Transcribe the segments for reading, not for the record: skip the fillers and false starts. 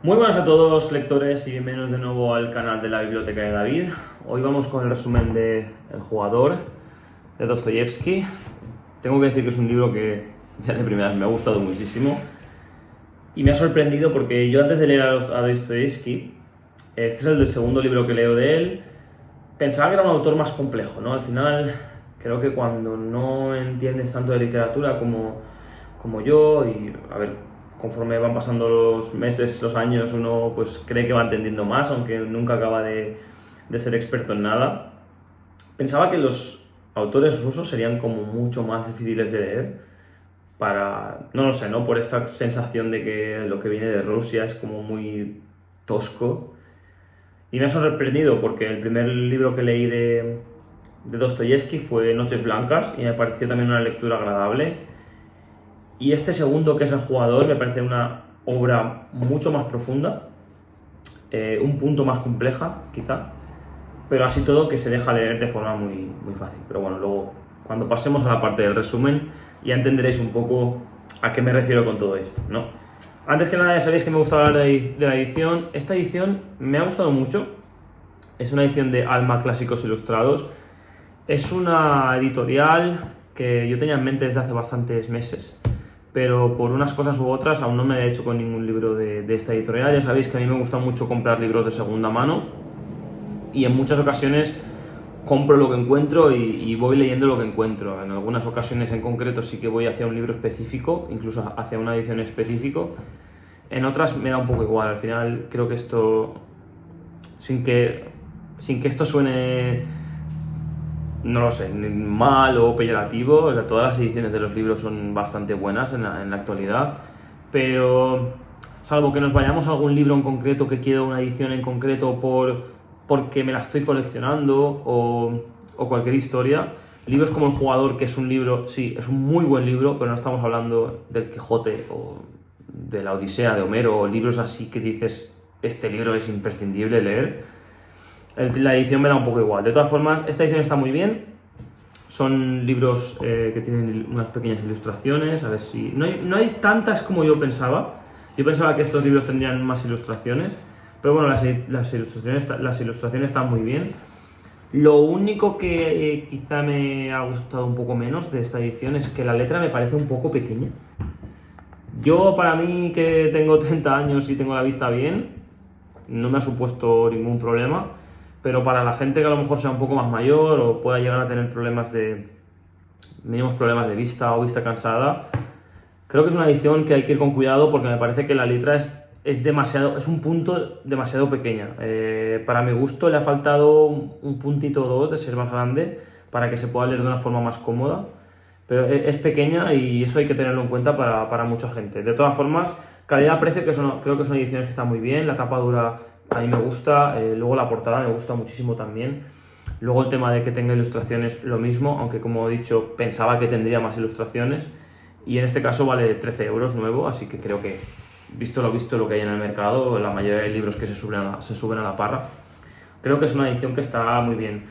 Muy buenas a todos, lectores, y bienvenidos de nuevo al canal de la Biblioteca de David. Hoy vamos con el resumen de El jugador, de Dostoyevsky. Tengo que decir que es un libro que ya de primeras me ha gustado muchísimo y me ha sorprendido porque yo antes de leer a Dostoyevsky, este es el segundo libro que leo de él, pensaba que era un autor más complejo, ¿no? Al final, creo que cuando no entiendes tanto de literatura como yo, y a ver, conforme van pasando los meses, los años, uno pues cree que va entendiendo más, aunque nunca acaba de ser experto en nada. Pensaba que los autores rusos serían como mucho más difíciles de leer no lo sé, ¿no? Por esta sensación de que lo que viene de Rusia es como muy tosco. Y me ha sorprendido porque el primer libro que leí de Dostoyevsky fue Noches Blancas y me pareció también una lectura agradable. Y este segundo, que es El jugador, me parece una obra mucho más profunda, un punto más compleja, quizá, pero así todo que se deja leer de forma muy fácil. Pero bueno, luego, cuando pasemos a la parte del resumen, ya entenderéis un poco a qué me refiero con todo esto, ¿no? Antes que nada, ya sabéis que me gusta hablar de la edición. Esta edición me ha gustado mucho. Es una edición de Alma Clásicos Ilustrados. Es una editorial que yo tenía en mente desde hace bastantes meses, pero por unas cosas u otras aún no me he hecho con ningún libro de esta editorial. Ya sabéis que a mí me gusta mucho comprar libros de segunda mano y en muchas ocasiones compro lo que encuentro y voy leyendo lo que encuentro. En algunas ocasiones en concreto sí que voy hacia un libro específico, incluso hacia una edición específico. En otras me da un poco igual. Al final creo que esto, sin que esto suene, no lo sé, mal o peyorativo, todas las ediciones de los libros son bastante buenas en la actualidad, pero salvo que nos vayamos a algún libro en concreto que quiera una edición en concreto porque me la estoy coleccionando o cualquier historia, libros como El jugador, que es un libro, sí, es un muy buen libro, pero no estamos hablando del Quijote o de la Odisea de Homero, o libros así que dices, este libro es imprescindible leer. La edición me da un poco igual. De todas formas, esta edición está muy bien. Son libros que tienen unas pequeñas ilustraciones. A ver si... No hay tantas como yo pensaba. Yo pensaba que estos libros tendrían más ilustraciones. Pero bueno, las ilustraciones están muy bien. Lo único que quizá me ha gustado un poco menos de esta edición es que la letra me parece un poco pequeña. Yo, para mí, que tengo 30 años y tengo la vista bien, no me ha supuesto ningún problema. Pero para la gente que a lo mejor sea un poco más mayor o pueda llegar a tener mínimos problemas de vista o vista cansada, creo que es una edición que hay que ir con cuidado porque me parece que la letra es un punto demasiado pequeña. Para mi gusto le ha faltado un puntito o dos de ser más grande para que se pueda leer de una forma más cómoda, pero es pequeña y eso hay que tenerlo en cuenta para mucha gente. De todas formas, calidad-precio, creo que son ediciones que están muy bien. La tapa dura a mí me gusta, luego la portada me gusta muchísimo también. Luego el tema de que tenga ilustraciones, lo mismo, aunque como he dicho, pensaba que tendría más ilustraciones. Y en este caso vale 13 euros nuevo, así que creo que, visto lo que hay en el mercado, la mayoría de libros que se suben a la parra, creo que es una edición que está muy bien.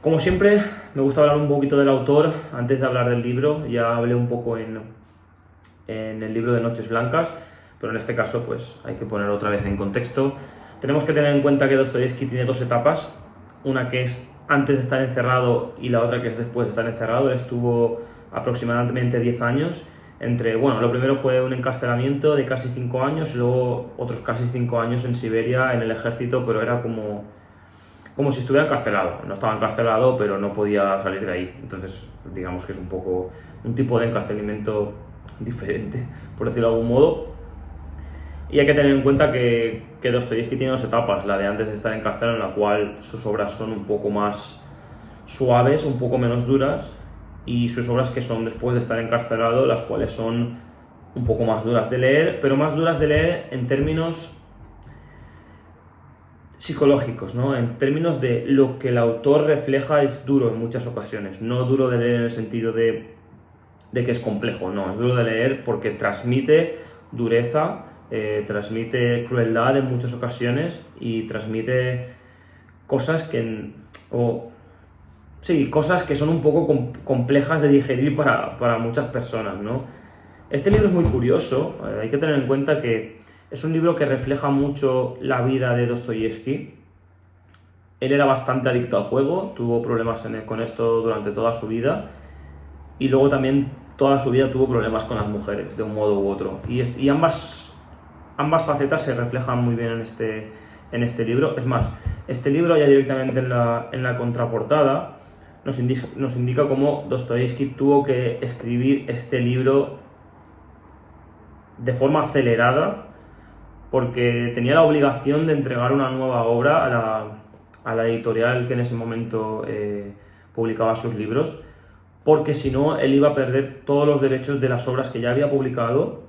Como siempre, me gusta hablar un poquito del autor antes de hablar del libro. Ya hablé un poco en el libro de Noches Blancas, pero en este caso pues hay que poner otra vez en contexto. Tenemos que tener en cuenta que Dostoyevsky tiene dos etapas, una que es antes de estar encerrado y la otra que es después de estar encerrado. Él estuvo aproximadamente 10 años lo primero fue un encarcelamiento de casi 5 años, luego otros casi 5 años en Siberia, en el ejército, pero era como si estuviera encarcelado. No estaba encarcelado, pero no podía salir de ahí. Entonces, digamos que es un poco un tipo de encarcelamiento diferente, por decirlo de algún modo. Y hay que tener en cuenta que Dostoyevsky tiene dos etapas, la de antes de estar en cárcel, en la cual sus obras son un poco más suaves, un poco menos duras, y sus obras que son después de estar encarcelado, las cuales son un poco más duras de leer, pero más duras de leer en términos psicológicos, ¿no? En términos de lo que el autor refleja es duro en muchas ocasiones, no duro de leer en el sentido de que es complejo, no, es duro de leer porque transmite dureza, transmite crueldad en muchas ocasiones y transmite cosas cosas que son un poco complejas de digerir para muchas personas, ¿no? Este libro es muy curioso. Hay que tener en cuenta que Es un libro que refleja mucho la vida de Dostoyevsky. Él era bastante adicto al juego, tuvo problemas con esto durante toda su vida y luego también toda su vida tuvo problemas con las mujeres, de un modo u otro. Y ambas facetas se reflejan muy bien en este libro. Es más, este libro ya directamente en la contraportada nos indica cómo Dostoyevsky tuvo que escribir este libro de forma acelerada porque tenía la obligación de entregar una nueva obra a la editorial que en ese momento publicaba sus libros, porque si no él iba a perder todos los derechos de las obras que ya había publicado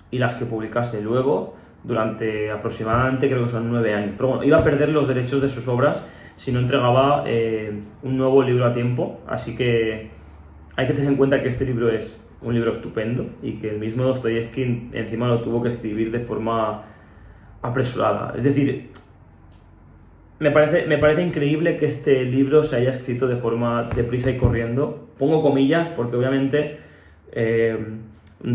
y las que publicase luego durante aproximadamente, creo que son 9 años. Pero bueno, iba a perder los derechos de sus obras si no entregaba un nuevo libro a tiempo. Así que hay que tener en cuenta que este libro es un libro estupendo y que el mismo Dostoyevsky encima lo tuvo que escribir de forma apresurada. Es decir, me parece increíble que este libro se haya escrito de forma deprisa y corriendo. Pongo comillas porque obviamente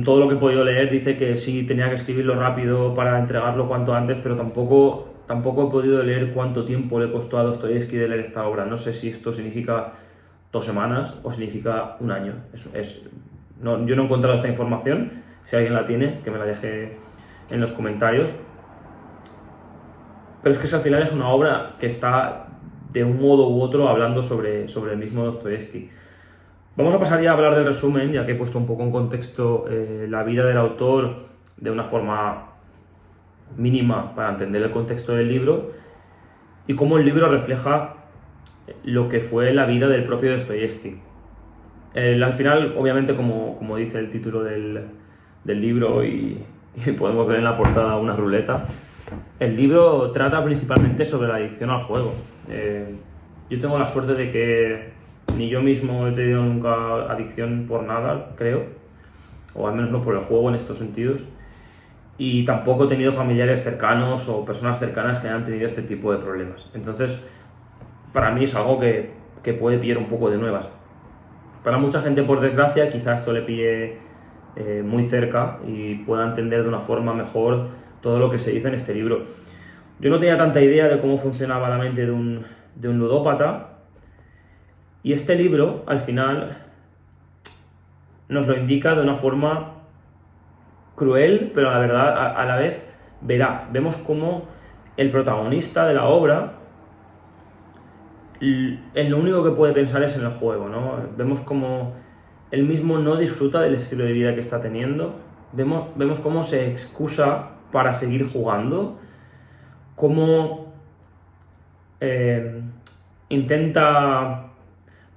todo lo que he podido leer dice que sí tenía que escribirlo rápido para entregarlo cuanto antes, pero tampoco he podido leer cuánto tiempo le costó a Dostoyevsky de leer esta obra. No sé si esto significa 2 semanas o significa un año. Yo no he encontrado esta información. Si alguien la tiene, que me la deje en los comentarios. Pero es que al final es una obra que está de un modo u otro hablando sobre el mismo Dostoyevsky. Vamos a pasar ya a hablar del resumen, ya que he puesto un poco en contexto la vida del autor de una forma mínima para entender el contexto del libro y cómo el libro refleja lo que fue la vida del propio Dostoyevsky. Al final, obviamente, como dice el título del libro y podemos ver en la portada una ruleta, el libro trata principalmente sobre la adicción al juego. Yo tengo la suerte de que ni yo mismo he tenido nunca adicción por nada, creo, o al menos no por el juego en estos sentidos, y tampoco he tenido familiares cercanos o personas cercanas que hayan tenido este tipo de problemas. Entonces, para mí es algo que puede pillar un poco de nuevas. Para mucha gente, por desgracia, quizás esto le pille muy cerca y pueda entender de una forma mejor todo lo que se dice en este libro. Yo no tenía tanta idea de cómo funcionaba la mente de un ludópata, y este libro, al final, nos lo indica de una forma cruel, pero la verdad, a la vez veraz. Vemos cómo el protagonista de la obra, lo único que puede pensar es en el juego, ¿no? Vemos cómo él mismo no disfruta del estilo de vida que está teniendo. Vemos cómo se excusa para seguir jugando, cómo intenta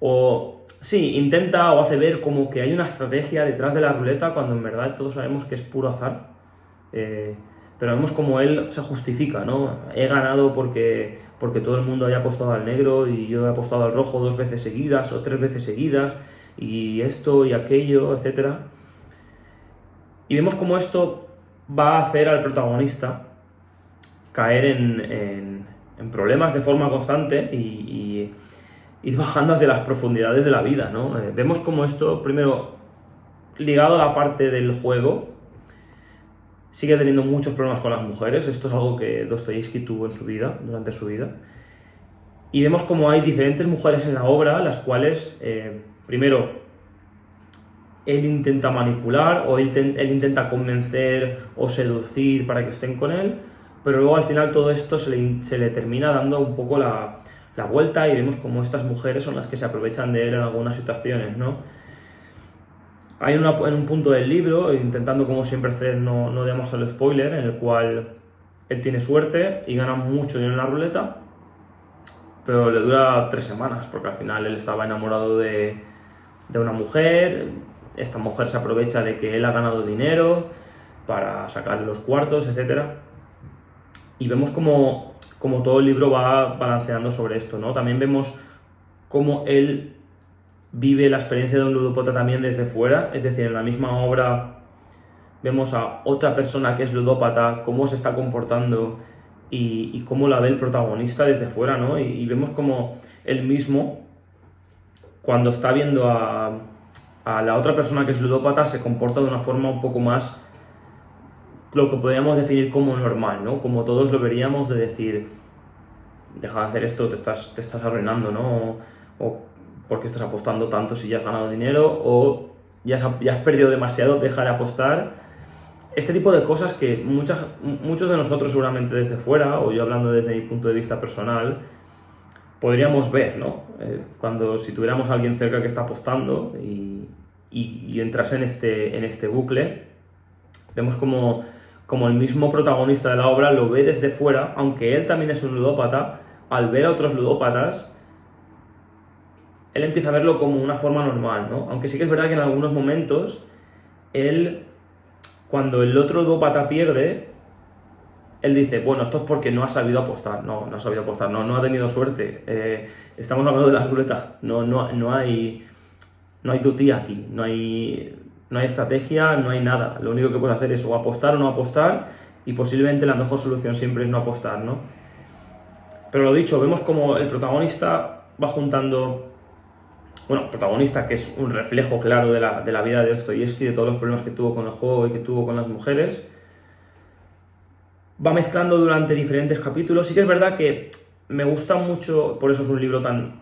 o hace ver como que hay una estrategia detrás de la ruleta cuando en verdad todos sabemos que es puro azar. Pero vemos como él se justifica, ¿no? He ganado porque todo el mundo haya apostado al negro y yo he apostado al rojo 2 veces seguidas o 3 veces seguidas y esto y aquello, etc. Y vemos como esto va a hacer al protagonista caer en problemas de forma constante y ir bajando hacia las profundidades de la vida, ¿no? Vemos como esto, primero, ligado a la parte del juego, sigue teniendo muchos problemas con las mujeres. Esto es algo que Dostoyevsky tuvo en su vida, durante su vida. Y vemos como hay diferentes mujeres en la obra, las cuales, primero, él intenta manipular o él intenta convencer o seducir para que estén con él, pero luego al final todo esto se le termina dando un poco la vuelta y vemos como estas mujeres son las que se aprovechan de él en algunas situaciones, ¿no? Hay en un punto del libro, intentando como siempre hacer no demos el spoiler, en el cual él tiene suerte y gana mucho dinero en la ruleta, pero le dura 3 semanas, porque al final él estaba enamorado de una mujer. Esta mujer se aprovecha de que él ha ganado dinero para sacar los cuartos, etc. Y vemos como todo el libro va balanceando sobre esto, ¿no? También vemos cómo él vive la experiencia de un ludópata también desde fuera, es decir, en la misma obra vemos a otra persona que es ludópata, cómo se está comportando y cómo la ve el protagonista desde fuera, ¿no? Y vemos como él mismo, cuando está viendo a la otra persona que es ludópata, se comporta de una forma un poco más lo que podríamos definir como normal, ¿no? Como todos lo veríamos de decir, deja de hacer esto, te estás arruinando, ¿no? O ¿por qué estás apostando tanto si ya has ganado dinero? O ya has perdido demasiado, deja de apostar. Este tipo de cosas que muchos de nosotros seguramente desde fuera, o yo hablando desde mi punto de vista personal, podríamos ver, ¿no? Si tuviéramos a alguien cerca que está apostando y entras en este bucle, vemos como el mismo protagonista de la obra lo ve desde fuera, aunque él también es un ludópata. Al ver a otros ludópatas, él empieza a verlo como una forma normal, ¿no? Aunque sí que es verdad que en algunos momentos, cuando el otro ludópata pierde, él dice, bueno, esto es porque no ha sabido apostar. No ha sabido apostar, no ha tenido suerte. Estamos hablando de la ruleta. No hay tutía aquí, no hay estrategia, no hay nada. Lo único que puedes hacer es o apostar o no apostar, y posiblemente la mejor solución siempre es no apostar, ¿no? Pero lo dicho, vemos como el protagonista va juntando... Bueno, el protagonista, que es un reflejo claro de la vida de Dostoyevski, de todos los problemas que tuvo con el juego y que tuvo con las mujeres, va mezclando durante diferentes capítulos. Sí que es verdad que me gusta mucho, por eso es un libro tan...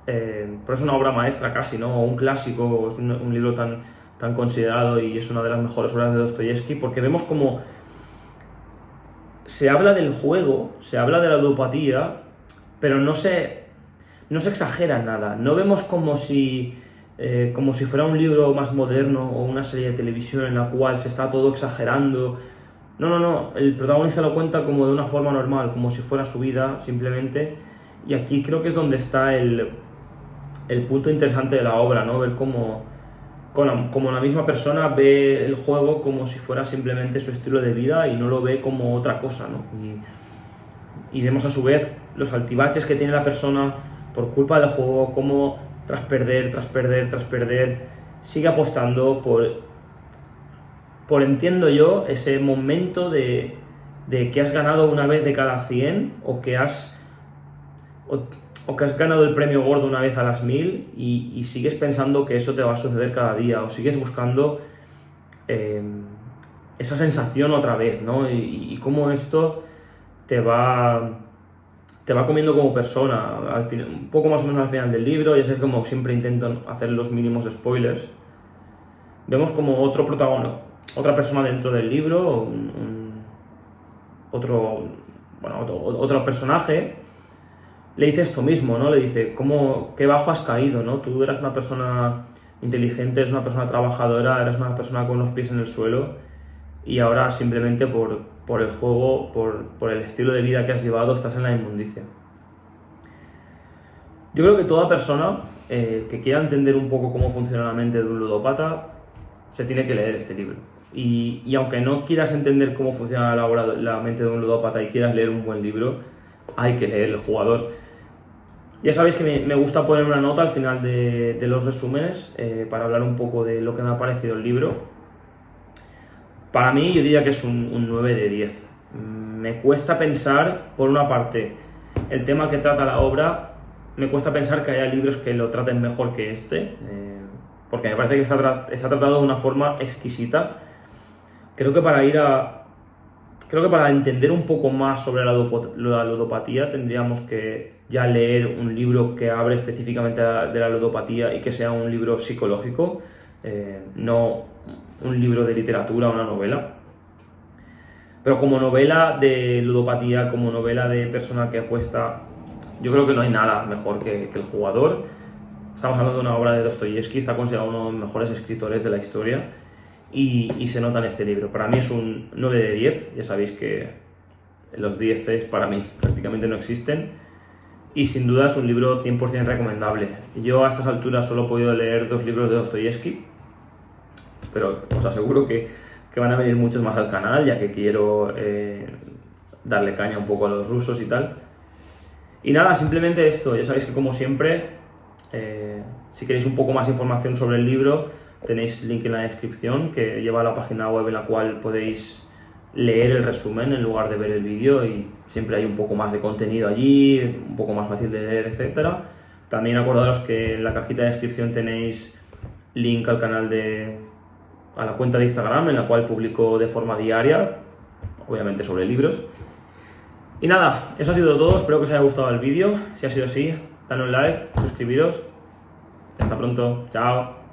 por eso es una obra maestra casi, ¿no? O un clásico, es un libro tan considerado y es una de las mejores obras de Dostoyevski, porque vemos como se habla del juego, se habla de la ludopatía, pero no se exagera nada. No vemos como si fuera un libro más moderno o una serie de televisión en la cual se está todo exagerando. No. El protagonista lo cuenta como de una forma normal, como si fuera su vida, simplemente. Y aquí creo que es donde está el punto interesante de la obra, ¿no? Ver cómo la misma persona ve el juego como si fuera simplemente su estilo de vida y no lo ve como otra cosa, ¿no? Y vemos a su vez los altibaches que tiene la persona por culpa del juego, cómo tras perder, sigue apostando por entiendo yo, ese momento de que has ganado una vez de cada 100 o que has ganado el premio gordo una vez a las 1000 y sigues pensando que eso te va a suceder cada día, o sigues buscando esa sensación otra vez, ¿no? Y cómo esto te va comiendo como persona, un poco más o menos al final del libro. Ya sabes, como siempre intento hacer los mínimos spoilers. Vemos como otro protagonista, otra persona dentro del libro, otro personaje, le dice esto mismo, ¿no? Le dice, qué bajo has caído, ¿no? Tú eras una persona inteligente, eres una persona trabajadora, eres una persona con los pies en el suelo, y ahora simplemente por el juego, por el estilo de vida que has llevado, estás en la inmundicia. Yo creo que toda persona que quiera entender un poco cómo funciona la mente de un ludópata se tiene que leer este libro. Y aunque no quieras entender cómo funciona la mente de un ludópata y quieras leer un buen libro, hay que leer El Jugador. Ya sabéis que me gusta poner una nota al final de los resúmenes para hablar un poco de lo que me ha parecido el libro. Para mí, yo diría que es un 9 de 10. Me cuesta pensar, por una parte, el tema que trata la obra, me cuesta pensar que haya libros que lo traten mejor que este, porque me parece que está tratado de una forma exquisita. Creo que para entender un poco más sobre la ludopatía tendríamos que ya leer un libro que hable específicamente de la ludopatía y que sea un libro psicológico, no un libro de literatura o una novela. Pero como novela de ludopatía, como novela de persona que apuesta, yo creo que no hay nada mejor que El Jugador. Estamos hablando de una obra de Dostoyevski, está considerado uno de los mejores escritores de la historia y se nota en este libro. Para mí es un 9 de 10, ya sabéis que los 10 para mí prácticamente no existen, y sin duda es un libro 100% recomendable. Yo a estas alturas solo he podido leer 2 libros de Dostoyevski, pero os aseguro que van a venir muchos más al canal, ya que quiero darle caña un poco a los rusos y tal. Y nada, simplemente esto. Ya sabéis que como siempre, si queréis un poco más información sobre el libro, tenéis link en la descripción que lleva a la página web en la cual podéis leer el resumen en lugar de ver el vídeo, y siempre hay un poco más de contenido allí, un poco más fácil de leer, etc. También acordaros que en la cajita de descripción tenéis link al canal a la cuenta de Instagram, en la cual publico de forma diaria, obviamente sobre libros. Y nada, eso ha sido todo, espero que os haya gustado el vídeo. Si ha sido así, dadle un like, suscribiros. Hasta pronto, chao.